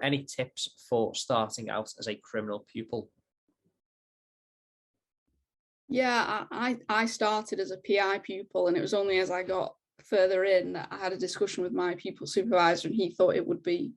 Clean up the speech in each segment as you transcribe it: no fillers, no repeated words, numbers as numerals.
Any tips for starting out as a criminal pupil? Yeah, I started as a PI pupil, and it was only as I got further in that I had a discussion with my pupil supervisor, and he thought it would be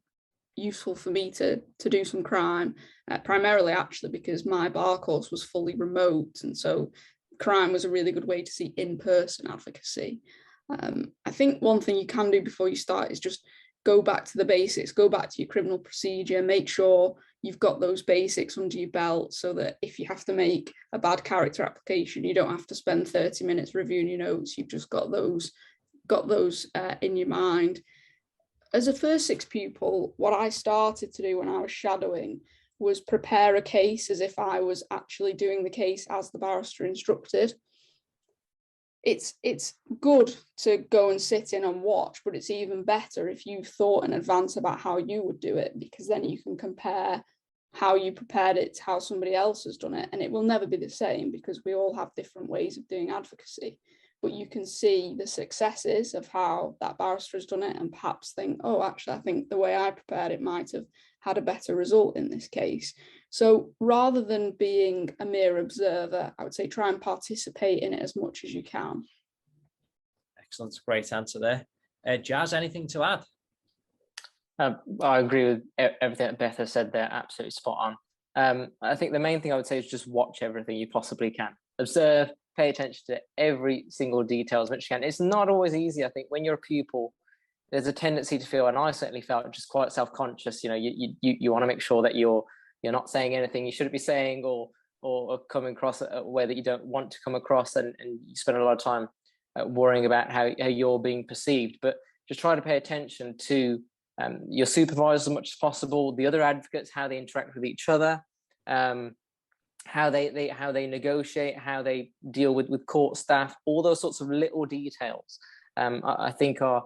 useful for me to do some crime, primarily actually because my bar course was fully remote, and so crime was a really good way to see in-person advocacy. I think one thing you can do before you start is just go back to the basics, go back to your criminal procedure, make sure you've got those basics under your belt so that if you have to make a bad character application, you don't have to spend 30 minutes reviewing your notes. You've just got those in your mind. As a first six pupil, what I started to do when I was shadowing was prepare a case as if I was actually doing the case as the barrister instructed. It's good to go and sit in and watch, but it's even better if you've thought in advance about how you would do it, because then you can compare how you prepared it to how somebody else has done it. And it will never be the same because we all have different ways of doing advocacy, but you can see the successes of how that barrister has done it and perhaps think, oh, actually, I think the way I prepared it might have had a better result in this case. So rather than being a mere observer, I would say try and participate in it as much as you can. Excellent, great answer there. Jazz, anything to add? I agree with everything that Beth has said there, absolutely spot on. I think the main thing I would say is just watch everything you possibly can. Observe, pay attention to every single detail as much as you can. It's not always easy. I think when you're a pupil, there's a tendency to feel, and I certainly felt, just quite self-conscious. You know, you want to make sure that you're not saying anything you shouldn't be saying, or coming across a way that you don't want to come across, and you spend a lot of time worrying about how you're being perceived. But just try to pay attention to your supervisors as much as possible, the other advocates, how they interact with each other, how they negotiate, how they deal with court staff, all those sorts of little details. I think are,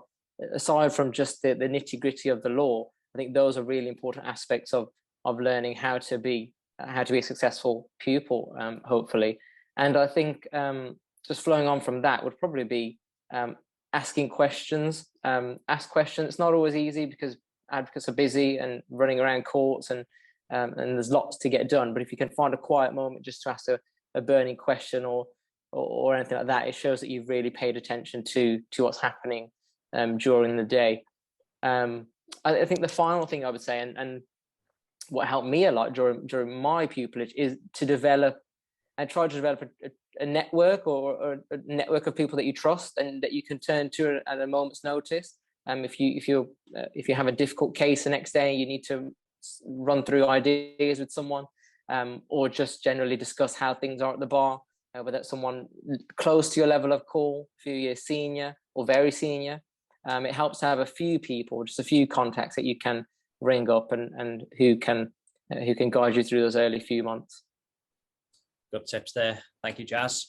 aside from just the nitty-gritty of the law, I think those are really important aspects of learning how to be a successful pupil, hopefully. And I think just flowing on from that would probably be asking questions. Ask questions. It's not always easy because advocates are busy and running around courts, and there's lots to get done. But if you can find a quiet moment just to ask a burning question or anything like that, it shows that you've really paid attention to what's happening during the day. I think the final thing I would say, and what helped me a lot during my pupillage, is to try to develop a network, or a network of people that you trust and that you can turn to at a moment's notice. If you have a difficult case the next day, you need to run through ideas with someone, or just generally discuss how things are at the bar, whether it's someone close to your level of call, a few years senior or very senior. It helps to have a few people, just a few contacts that you can ring up and who can guide you through those early few months. Good tips there. Thank you, Jazz.